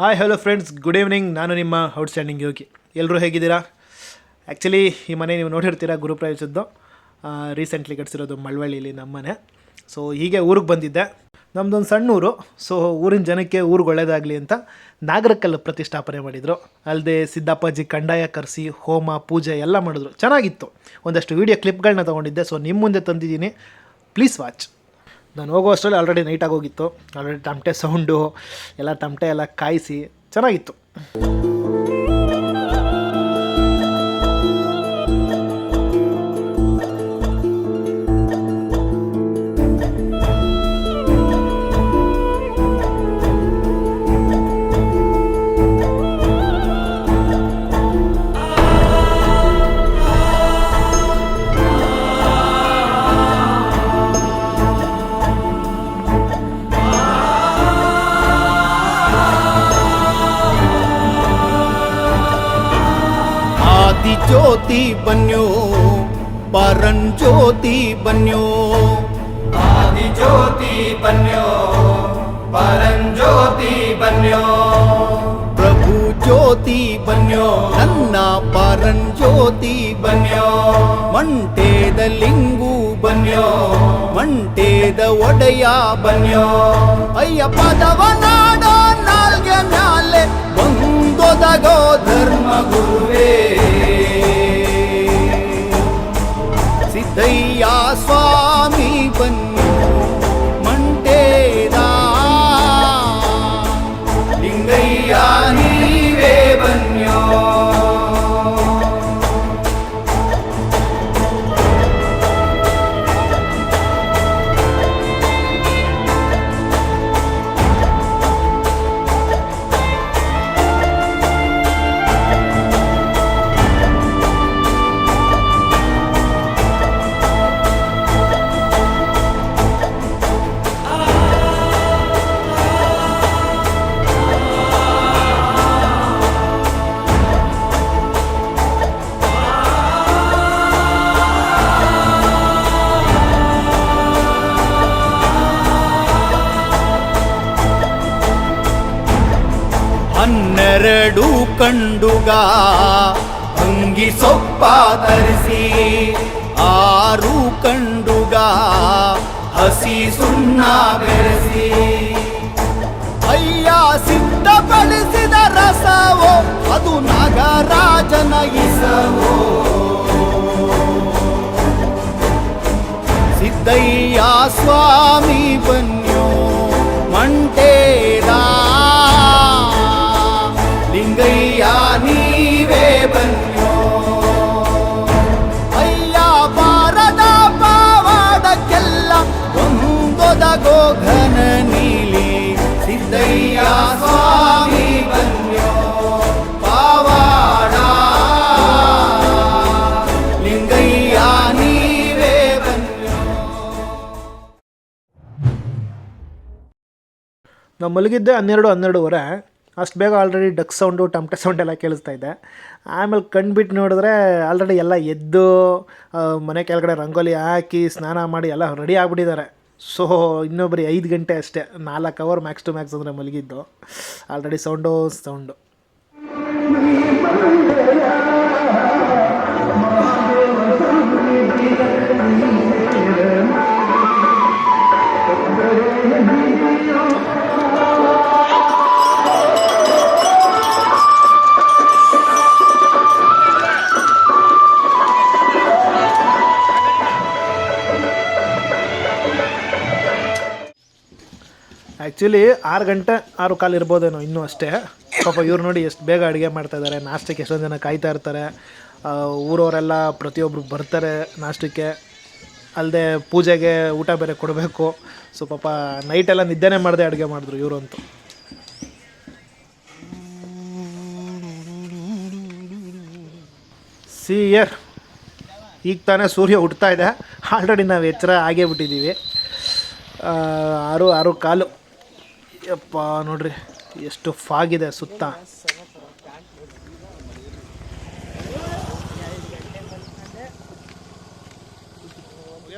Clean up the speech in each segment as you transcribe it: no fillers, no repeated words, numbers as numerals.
Hi hello friends, good evening. ನಾನು ನಿಮ್ಮ outstanding Yogi. ಎಲ್ಲರೂ ಹೇಗಿದ್ದೀರಾ? ಆ್ಯಕ್ಚುಲಿ ಈ ಮನೆ ನೀವು ನೋಡಿರ್ತೀರ, ಗುರುಪ್ರವೇಶದ್ದು ರೀಸೆಂಟ್ಲಿ ಕಟ್ಸಿರೋದು ಮಳವಳ್ಳಿಲಿ ನಮ್ಮ ಮನೆ. ಸೊ ಹೀಗೆ ಊರಿಗೆ ಬಂದಿದ್ದೆ. ನಮ್ಮದೊಂದು ಸಣ್ಣ ಊರು. ಸೊ ಊರಿನ ಜನಕ್ಕೆ ಊರಿಗೆ ಒಳ್ಳೇದಾಗಲಿ ಅಂತ ನಾಗರಕಲ್ಲು ಪ್ರತಿಷ್ಠಾಪನೆ ಮಾಡಿದರು. ಅಲ್ಲದೆ ಸಿದ್ದಪ್ಪಾಜಿ ಕಂದಾಯ ಕರೆಸಿ ಹೋಮ ಪೂಜೆ ಎಲ್ಲ ಮಾಡಿದ್ರು. ಚೆನ್ನಾಗಿತ್ತು. ಒಂದಷ್ಟು ವೀಡಿಯೋ ಕ್ಲಿಪ್ಗಳನ್ನ ತೊಗೊಂಡಿದ್ದೆ. ಸೊ ನಿಮ್ಮ ಮುಂದೆ ತಂದಿದ್ದೀನಿ, ಪ್ಲೀಸ್ ವಾಚ್. ನಾನು ಹೋಗೋ ಅಷ್ಟರಲ್ಲಿ ಆಲ್ರೆಡಿ ನೈಟಾಗಿ ಹೋಗಿತ್ತು. ಆಲ್ರೆಡಿ ತಮಟೆ ಸೌಂಡು ಎಲ್ಲ, ತಮಟೆ ಎಲ್ಲ ಕಾಯಿಸಿ ಚೆನ್ನಾಗಿತ್ತು. ज्योति बन्यो परम ज्योति बन्यो, आदि ज्योति बन्यो परम ज्योति बन्यो, प्रभु ज्योति बन्यो नन्न परम ज्योति बन्यो, मंटेद लिंगु बन्यो मंटेद ಒಡೆಯ बन्यो, ಅಯ್ಯಪ್ಪದವ ನಾಡೋ ನಾಲ್ಗೆ ಮ್ಯಾಲೆ ಬಂದೊದಗೋ धर्म गुरुवे ಸಿದ್ದಯ್ಯ ಸ್ವಾಮಿ ಬನ್ಯೋ ಮಂಟೇದ लिंगय्य नीवे बन्यो, ಹನ್ನೆರಡು ಕಂಡುಗ ಅಂಗಿ ಸೊಪ್ಪ ತರಿಸಿ, ಆರು ಕಂಡುಗ ಹಸಿ ಸುಣ್ಣ ಬೆರೆಸಿ, ಅಯ್ಯ ಸಿದ್ಧಪಡಿಸಿದ ರಸವೋ ಅದು ನಾಗರಾಜನ ಇಸವೋ, ಸಿದ್ದಯ್ಯ ಸ್ವಾಮಿ ಬನ್ಯೋ ಮಂಟೇದ लिंगय्य नीवे बन्यो, ಅಯ್ಯ ಬಾರದ ಪಾವಾಡಕ್ಕೆಲ್ಲ ಒಂದೊದಗೋ ಘನ ನೀಲಿ सिद्धय्य स्वामी बन्यो पावाड, लिंगय्य नीवे बन्यो. ನಾವು ಮಲಗಿದ್ದೆ 12:12 ಅಷ್ಟು ಬೇಗ ಆಲ್ರೆಡಿ ಡಕ್ ಸೌಂಡು ಟಮಟೆ ಸೌಂಡ್ ಎಲ್ಲ ಕೇಳಿಸ್ತಾ ಇದೆ. ಆಮೇಲೆ ಕಣ್ಬಿಟ್ಟು ನೋಡಿದ್ರೆ ಆಲ್ರೆಡಿ ಎಲ್ಲ ಎದ್ದು ಮನೆ ಕೆಳಗಡೆ ರಂಗೋಲಿ ಹಾಕಿ ಸ್ನಾನ ಮಾಡಿ ಎಲ್ಲ ರೆಡಿ ಆಗಿಬಿಟ್ಟಿದ್ದಾರೆ. ಸೊ ಇನ್ನೂ ಬರೀ 5 ಗಂಟೆ ಅಷ್ಟೇ, 4 ಅವರ್ ಮ್ಯಾಕ್ಸ್ ಟು ಮ್ಯಾಕ್ಸ್ ಅಂದರೆ ಮಲಗಿದ್ದು. ಆಲ್ರೆಡಿ ಸೌಂಡು ಆ್ಯಕ್ಚುಲಿ 6 ಗಂಟೆ 6:15 ಇರ್ಬೋದೇನೋ ಇನ್ನೂ ಅಷ್ಟೇ. ಪಾಪ ಇವ್ರು ನೋಡಿ ಎಷ್ಟು ಬೇಗ ಅಡುಗೆ ಮಾಡ್ತಾಯಿದ್ದಾರೆ. ನಾಷ್ಟಕ್ಕೆ ಎಷ್ಟೊಂದು ಜನ ಕಾಯ್ತಾ ಇರ್ತಾರೆ. ಊರವರೆಲ್ಲ ಪ್ರತಿಯೊಬ್ಬರು ಬರ್ತಾರೆ ನಾಷ್ಟಕ್ಕೆ. ಅಲ್ಲದೆ ಪೂಜೆಗೆ ಊಟ ಬೇರೆ ಕೊಡಬೇಕು. ಸೊ ಪಾಪ ನೈಟೆಲ್ಲ ನಿದ್ದೆನೇ ಮಾಡದೆ ಅಡುಗೆ ಮಾಡಿದ್ರು ಇವರಂತೂ. ಸಿಯರ್ ಈಗ ತಾನೇ ಸೂರ್ಯ ಹುಟ್ತಾ ಇದೆ. ಆಲ್ರೆಡಿ ನಾವು ಎಚ್ಚರ ಆಗೇ ಬಿಟ್ಟಿದ್ದೀವಿ. 6:15 ಯಪ್ಪ ನೋಡ್ರಿ ಎಷ್ಟು ಫಾಗಿದೆ ಸುತ್ತ.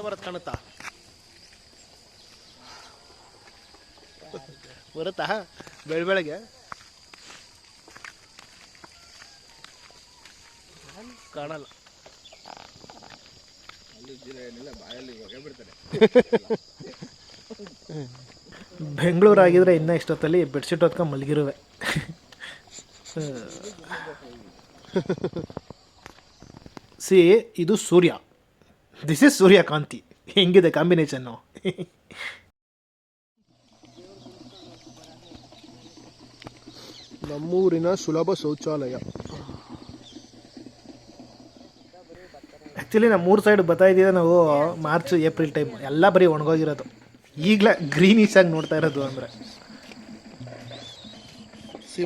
ಬರುತ್ತೆ ಕಾಣುತ್ತಾ? ಬರುತ್ತಾ ಬೆಳಗ್ಗೆ? ಕಾಣಲ್ಲ. ಬೆಂಗಳೂರಾಗಿದ್ರೆ ಇನ್ನೂ ಇಷ್ಟೊತ್ತಲ್ಲಿ ಬೆಡ್ಶೀಟ್ ಹೊತ್ಕೊಂಡು ಮಲಗಿರುವೆ. ಸಿ, ಇದು ಸೂರ್ಯ, ದಿಸ್ ಇಸ್ ಸೂರ್ಯಕಾಂತಿ. ಹೆಂಗಿದೆ ಕಾಂಬಿನೇಷನ್ನು? ನಮ್ಮೂರಿನ ಸುಲಭ ಶೌಚಾಲಯ. ಆ್ಯಕ್ಚುಲಿ ನಮ್ಮ 3 ಸೈಡ್ ಬರ್ತಾ ಇದ್ದೀವಿ ನಾವು ಮಾರ್ಚ್ ಏಪ್ರಿಲ್ ಟೈಮ್, ಎಲ್ಲ ಬರೀ ಒಣಗೋಗಿರೋದು. ಈಗಲೇ ಗ್ರೀನಿಶ್ ಆಗಿ ನೋಡ್ತಾ ಇರೋದು ಅಂದರೆ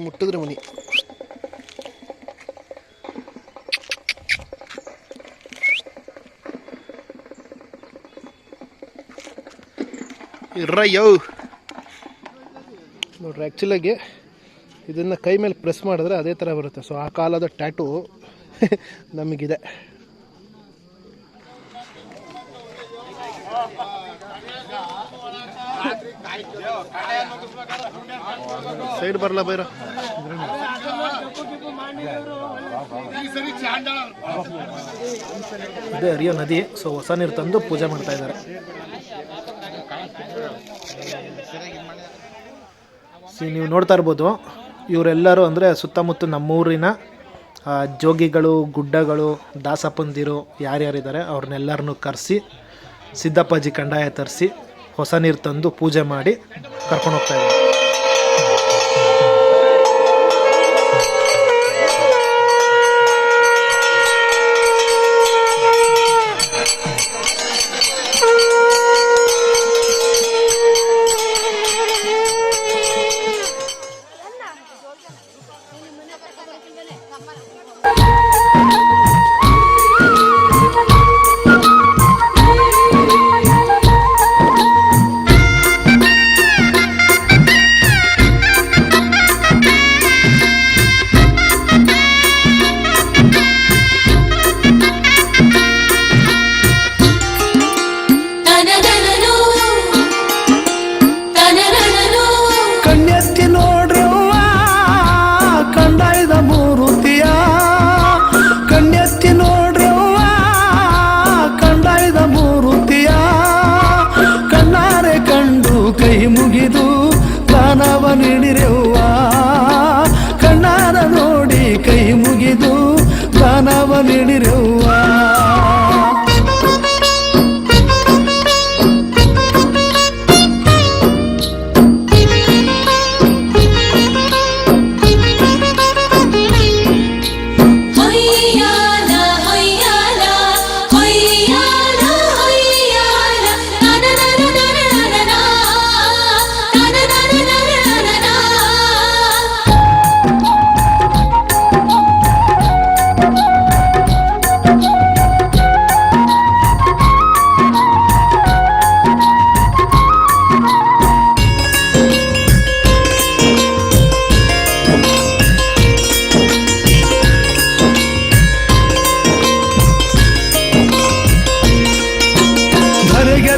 ಮುಟ್ಟಿದ್ರೆ ಮನಿ. ಇರ್ರಯ್ಯೋ ನೋಡ್ರಿ, ಆ್ಯಕ್ಚುಲಾಗಿ ಇದನ್ನು ಕೈ ಮೇಲೆ ಪ್ರೆಸ್ ಮಾಡಿದ್ರೆ ಅದೇ ಥರ ಬರುತ್ತೆ. ಸೊ ಆ ಕಾಲದ ಟ್ಯಾಟೂ ನಮಗಿದೆ. ಸೈಡ್ ಬರಲ್ಲ ಬೈರ. ಇದೇ ಹರಿಯೋ ನದಿ. ಸೊ ಹೊಸ ನೀರು ತಂದು ಪೂಜೆ ಮಾಡ್ತಾ ಇದ್ದಾರೆ. ನೀವು ನೋಡ್ತಾ ಇರ್ಬೋದು, ಇವರೆಲ್ಲರೂ ಅಂದರೆ ಸುತ್ತಮುತ್ತ ನಮ್ಮೂರಿನ ಜೋಗಿಗಳು, ಗುಡ್ಡಗಳು, ದಾಸಪ್ಪಂದಿರು ಯಾರ್ಯಾರಿದ್ದಾರೆ ಅವ್ರನ್ನೆಲ್ಲರನ್ನೂ ಕರೆಸಿ ಸಿದ್ದಪ್ಪಾಜಿ ಕಂದಾಯ ತರಿಸಿ ಹೊಸ ನೀರು ತಂದು ಪೂಜೆ ಮಾಡಿ ಕರ್ಕೊಂಡು ಹೋಗ್ತಾ ಇದ್ದಾರೆ.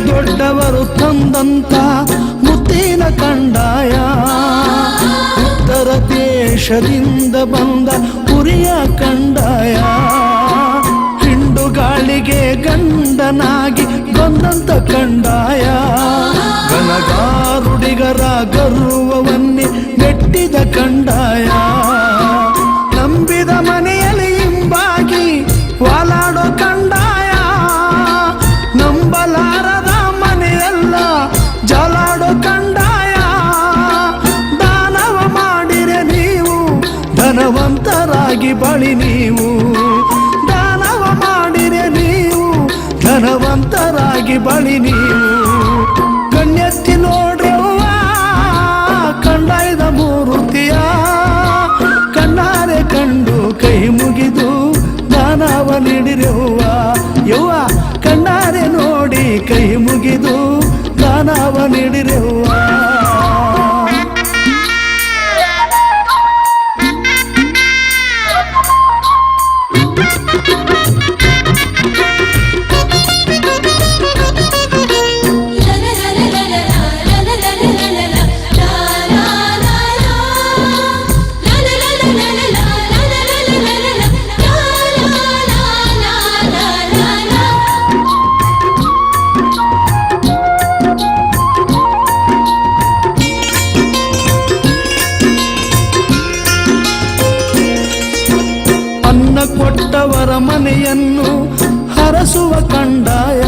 ದೊಡ್ಡವರು ತಂದಂತ ಮುತ್ತಿನ ಕಂದಾಯ, ಉತ್ತರ ದೇಶದಿಂದ ಬಂದ ಪುರಿಯ ಕಂದಾಯ, ಹಿಂಡುಗಾಳಿಗೆ ಗಂಡನಾಗಿ ಬಂದಂತ ಕಂದಾಯ, ಗನಗಾರುಡಿಗರ ಗರ್ವವನ್ನೇ ಮೆಟ್ಟಿದ ಕಂದಾಯ, ನಂಬಿದ ಮನೆಯಲ್ಲಿ ಹಿಂಬಾಗಿ ವಾಲಾಡೋ ಕಂದಾಯ, ನಂಬಲಾರದ ಮನೆಯಲ್ಲ ಜಲಾಡೋ ಕಂದಾಯ, ದಾನವ ಮಾಡಿರೆ ನೀವು ಧನವಂತರಾಗಿ ಬಳಿ ನೀವು, ದಾನವ ಮಾಡಿರೆ ನೀವು ಧನವಂತರಾಗಿ ಬಳಿ ನೀವು, ಕಣ್ಣೆತ್ತಿ ನೋಡ್ರವ್ವ ಕಂಡಾಯ್ದ ಮೂರುತಿಯ, ಕಣ್ಣಾರೆ ಕಂಡು ಕೈ ಮುಗಿದು ದಾನವ ನೀಡಿರವ್ವ, ಯವ್ವ ಕಣ್ಣಾರೆ ನೋಡಿ ಕೈ ಮುಗಿದು ದಾನವ ನೀಡಿರವ್ವ. ಮನೆಯನ್ನು ಹರಸುವ ಕಂಡಾಯ.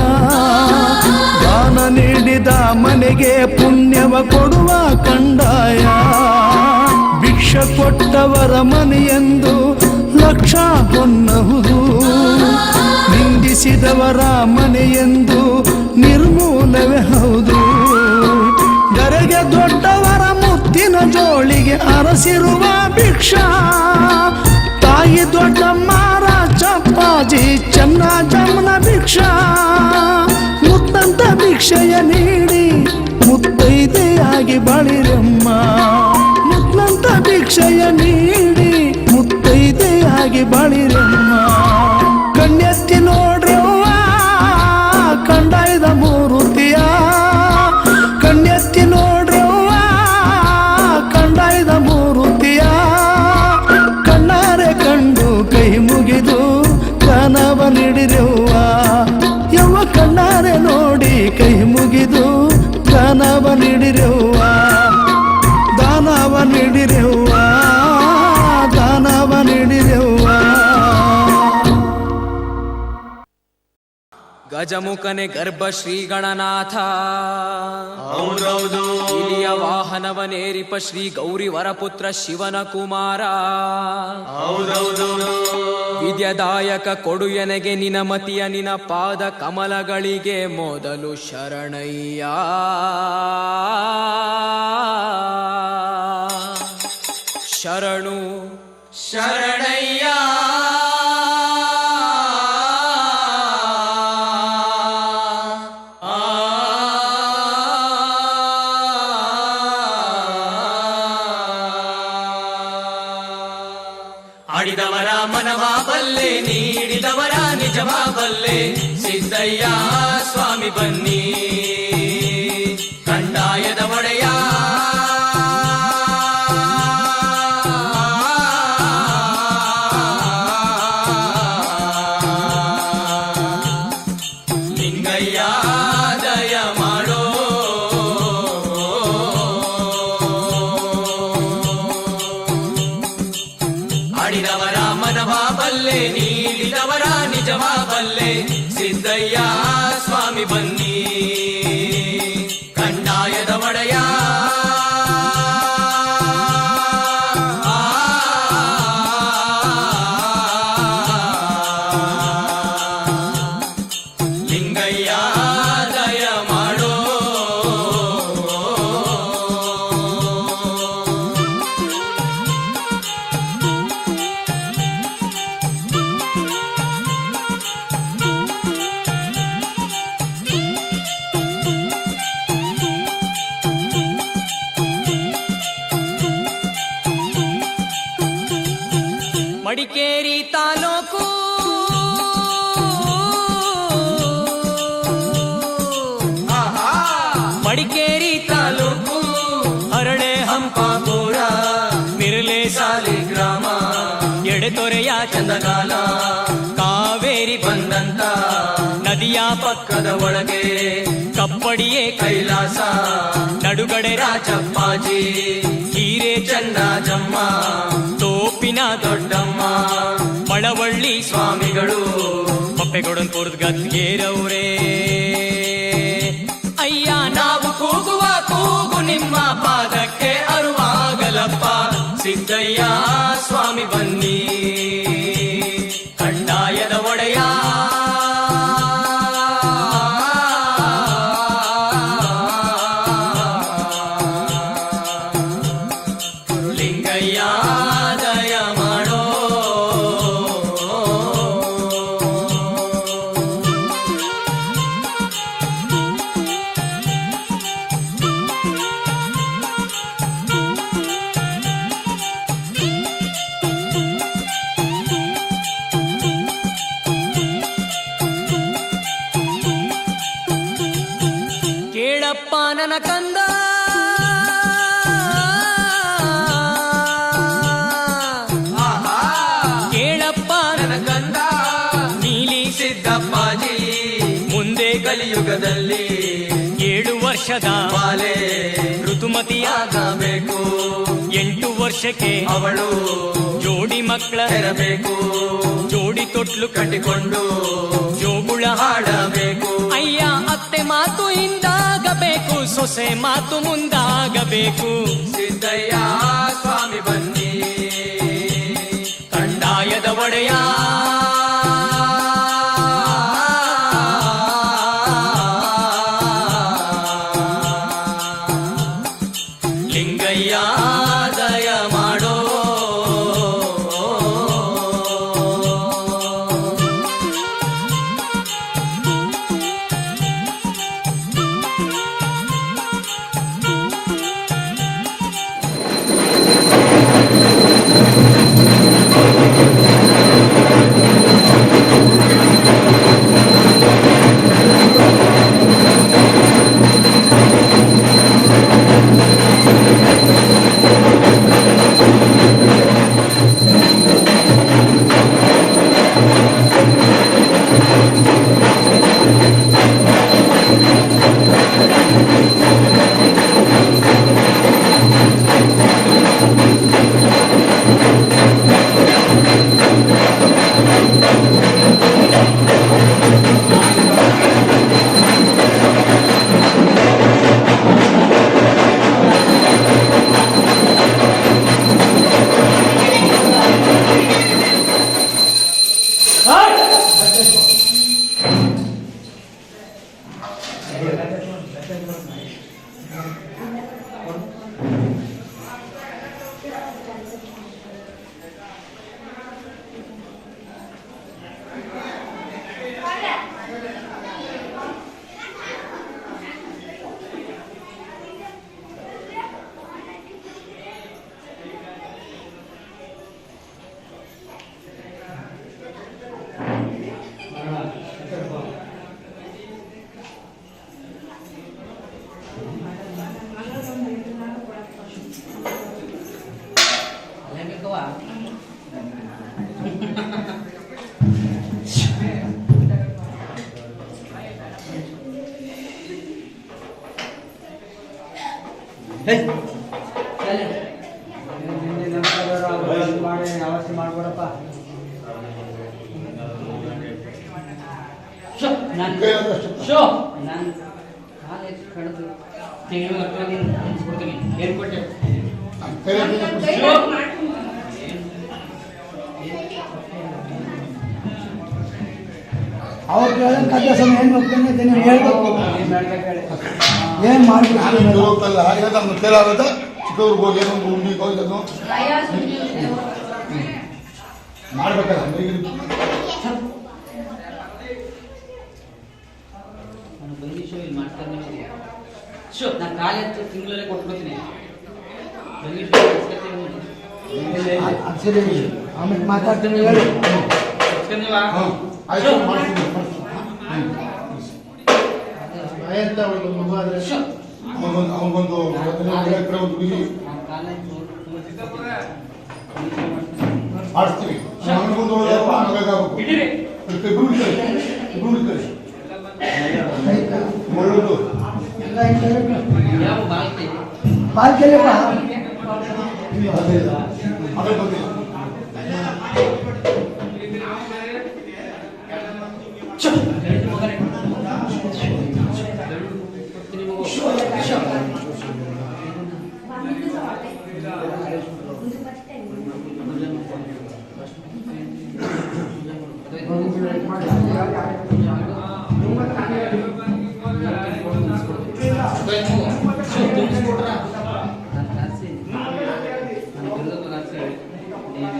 ದಾನ ನೀಡಿದ ಮನೆಗೆ ಪುಣ್ಯವ ಕೊಡುವ ಕಂಡಾಯ. ಭಿಕ್ಷ ಕೊಟ್ಟವರ ಮನೆಯೆಂದು ಲಕ್ಷ ಹೊನ್ನಹುದು. ನಿಂದಿಸಿದವರ ಮನೆಯೆಂದು ನಿರ್ಮೂಲವೇ ಹೌದು. ಗರೆಗೆ ದೊಡ್ಡವರ ಮುತ್ತಿನ ಜೋಳಿಗೆ ಅರಸಿರುವ ಭಿಕ್ಷಾ. ತಾಯಿ ದೊಡ್ಡಮ್ಮ ಚಪ್ಪಾಜಿ ಚೆನ್ನ ಜಮ್ಮನ ಭಿಕ್ಷಾ. ಮುತ್ತಂತ ಭಿಕ್ಷೆಯ ನೀಡಿ ಮುತ್ತೈದೆಯಾಗಿ ಬಾಳಿರಮ್ಮ. ಮುತ್ತಂತ ಭಿಕ್ಷೆಯ ನೀಡಿ ಮುತ್ತೈದೆಯಾಗಿ ಬಾಳಿರಮ್ಮ. ಕಣ್ಣೆತ್ತಿ ನೋಡ್ರವ್ವ ಕಂಡಾಯ್ದ ಮೂರುತಿಯ. ಕಣ್ಣೆತ್ತಿ ನೋಡ್ರವ್ವ ಕಂಡಾಯ್ದ ಮೂರುತಿಯ. ಕಣ್ಣಾರೆ ಕಂಡು ಕೈ ಮುಗಿದು ದಾನವ ನೀಡಿರವ್ವ. ಯವ್ವ ಕಣ್ಣಾರೆ ನೋಡಿ ಕೈ ಮುಗಿದು ದಾನವ ನೀಡಿರವ್ವ. ದಾನವ ನೀಡಿರವ್ವ. ದಾನವ ನೀಡಿರವ್ವ. ಗಜಮುಖನೆ ಗರ್ಭ ಶ್ರೀ ಗಣನಾಥ. ಹೌದೌದು ಇಲಿಯ ವಾಹನವನೇರಿಪ ಶ್ರೀ ಗೌರಿ ವರಪುತ್ರ ಶಿವನ ಕುಮಾರ. ಹೌದೌದು ವಿದ್ಯದಾಯಕ ಕೊಡು ಎನಗೆ ನಿನಮತಿಯ ನಿನ ಪಾದ ಕಮಲಗಳಿಗೆ ಮೊದಲು ಶರಣಯ್ಯ. ಶರಣು ಶರಣಯ್ಯ. ಆಡಿದವರ ಮನವ ಬಲ್ಲೆ ನೀಡಿದವರ ನಿಜವ ಬಲ್ಲೆ. ಸಿದ್ದಯ್ಯ ಸ್ವಾಮಿ ಬನ್ನಿ ಕಂದಾಯದ ಒಡೆಯ. ಲಿಂಗಯ್ಯ ದಯ ಮಾಡೋ. ಆಡಿದವರ ಮನವ ಬಲ್ಲೆ ನೀಡಿದವರ ನಿಜವ ಬಲ್ಲೆ. ಸಿದ್ದಯ್ಯ ಸ್ವಾಮಿ ಬನ್ನಿ ಕಂದಾಯದ ಒಡೆಯ. ಲಿಂಗಯ್ಯ ದಯ ಮಾಡೋ. ಮಡಿಕೇರಿ ತಾಲೂಕು ಮಡಿಕೇರಿ ತಾಲೂಕು ಹರಳೆ ಹಂಪಾಪುರ ಮಿರ್ಲೆ ಸಾಲಿ ಗ್ರಾಮ. ಎಡೆತೊರೆಯ ಚಂದಗಾಲ ಕಾವೇರಿ ಬಂದಂತ ನದಿಯ ಪಕ್ಕದ ಒಳಗೆ ಕಪ್ಪಡಿಯೇ ಕೈಲಾಸ. ನಡುಗಡೆ ರಾಜಪ್ಪಾಜಿ ಹೀರೆ ಚನ್ನಜಮ್ಮ ತೋಪಿನ ದೊಡ್ಡಮ್ಮ. ಮಳವಳ್ಳಿ ಸ್ವಾಮಿಗಳು ಪಪ್ಪೆಗೊಡನ್ಪುರದ ಗದ್ಗೇರವ್ರೇ. ಅಯ್ಯ ನಾವು ಕೂಗುವ ಕೂಗು ನಿಮ್ಮ ಪಾದಕ್ಕೆ ಅರುವಾಗಲಪ್ಪ. ಸಿದ್ದಯ್ಯ ಸ್ವಾಮಿ ಬನ್ನಿ ಕಂದಾಯದ ಒಡೆಯ. ಲಿಂಗಯ್ಯ ದಯ ಮಾಡೋ. ಕೇಳಪ್ಪ ನನ್ನ ಕಂದ ಕೇಳಪ್ಪ ನನ್ನ ಕಂದ. ನೀಲಿ ಸಿದ್ದಪ್ಪಾಜಿ ಮುಂದೆ ಕಲಿಯುಗದಲ್ಲಿ 7 ವರ್ಷದ ಬಾಲೆ ಋತುಮತಿಯಾಗಬೇಕು. 8 ವರ್ಷಕ್ಕೆ ಅವಳು ಜೋಡಿ ಮಕ್ಕಳ ತೆರಬೇಕು, ಜೋಡಿ ತೊಟ್ಲು ಕಟ್ಟಿಕೊಂಡು ಜೋಗುಳ ಹಾಡಬೇಕು. ಅಯ್ಯ ಅತ್ತೆ ಮಾತು ಹಿಂದಾಗಬೇಕು, ಸೊಸೆ ಮಾತು ಮುಂದಾಗಬೇಕು. ಸಿದ್ದಯ್ಯ ಸ್ವಾಮಿ ಬನ್ನಿ ಕಂದಾಯದ ಒಡೆಯ ಲಿಂಗಯ್ಯ ದಯ ಮಾಡೋ. ಅವ್ರು ಕೇಳಿದ ಸಮಯ ಏನು ಹೋಗ್ತೇನೆ ನೀವು ಹೇಳ್ಬೇಕು ಏನು ಮಾಡ್ಬೇಕು ಹೋಗ್ತಲ್ಲ ಹಾಗೆ ನಮ್ಮ ಕೇಳಾಗದ ಚಿಕ್ಕವ್ರಿಗೆ ಹೋಗಿ ಏನೋ ಒಂದು ಉಂಡಿ ಹೋಗಿದ್ದನು ಮಾಡ್ಬೇಕಲ್ಲ ನಾನು ಕಾಲೇ ತಿಂಗಳಲ್ಲೇ ಕೊಟ್ಬಿಡ್ತೀನಿ. ಸರಿ ಆಮೇಲೆ ಮಾತಾಡ್ತೀನಿ ಹೇಳಿ ಆಯ್ತು ಮಾಡ್ತೀನಿ ಅವನಿಗೊಂದು ಎಕರೆ ಒಂದು ಬಿಡಿ ಮಾಡಿಸ್ತೀವಿ ಅವನಿಗೊಂದು ಬೇಕಾಗಬೇಕು ಇಬ್ರು ಒಳ್ಳೆದು ಯಾವ ಬಾಲ್ಕೆ ಬಾಲ್ಕೆಲ್ಲಪ್ಪ ಅದೇ ಬಗ್ಗೆ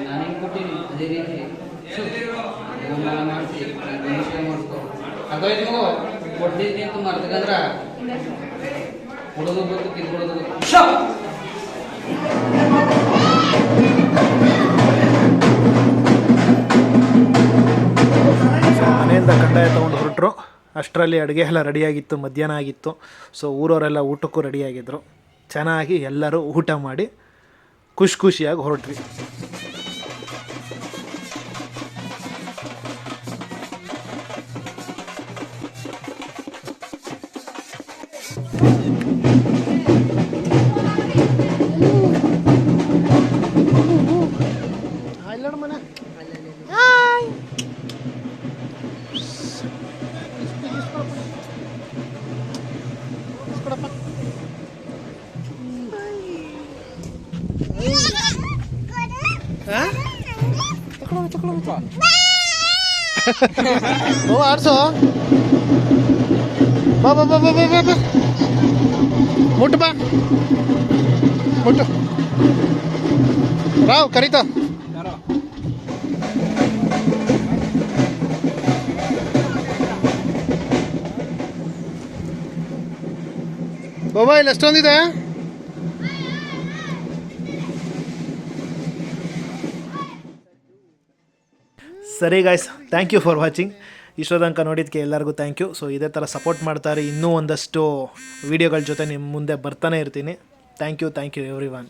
ನಾನೇನು ಕೊಟ್ಟಿನಿ ಅದೇ ರೀತಿ ಮಾಡಿಸಿ ಮಾಡಿಸ್ಕೊ ಅದಾಯ್ತು ಮಗು ಕೊಟ್ಟಿದ್ದಿ ಅಂತ ಮರ್ತಕಂದ್ರ ಕೊಡೋದು ಗೊತ್ತು ಕಿತ್ಕೊಡೋದು ಗೊತ್ತು. ಮನೆಯಿಂದ ಕಂದಾಯ ತೊಗೊಂಡು ಹೊರಟರು. ಅಷ್ಟರಲ್ಲಿ ಅಡುಗೆ ಎಲ್ಲ ರೆಡಿಯಾಗಿತ್ತು, ಮಧ್ಯಾಹ್ನ ಆಗಿತ್ತು. ಸೊ ಊರವರೆಲ್ಲ ಊಟಕ್ಕೂ ರೆಡಿಯಾಗಿದ್ದರು. ಚೆನ್ನಾಗಿ ಎಲ್ಲರೂ ಊಟ ಮಾಡಿ ಖುಷಿಯಾಗಿ ಹೊರಟ್ವಿ. ಆಡ್ಸೋ ಬಾ ಬಾ ಬಾ ಬಾ ಬಾ ಬಾ ಬಾ ಮುಟ್ಟು ಬಾ ಮುಟ್ಟು ರಾವ್ ಕರೀತಾ ಮೊಬೈಲ್ ಎಷ್ಟೊಂದಿದೆ ಸರಿ guys, thank you for watching. ಇಷ್ಟೋ ತನಕ ನೋಡಿದ್ದಕ್ಕೆ ಎಲ್ಲರಿಗೂ ಥ್ಯಾಂಕ್ ಯು. ಸೊ ಇದೇ ಥರ ಸಪೋರ್ಟ್ ಮಾಡ್ತಾರೆ, ಇನ್ನೂ ಒಂದಷ್ಟು ವೀಡಿಯೋಗಳ ಜೊತೆ ನಿಮ್ಮ ಮುಂದೆ ಬರ್ತಾನೆ ಇರ್ತೀನಿ. Thank you every one.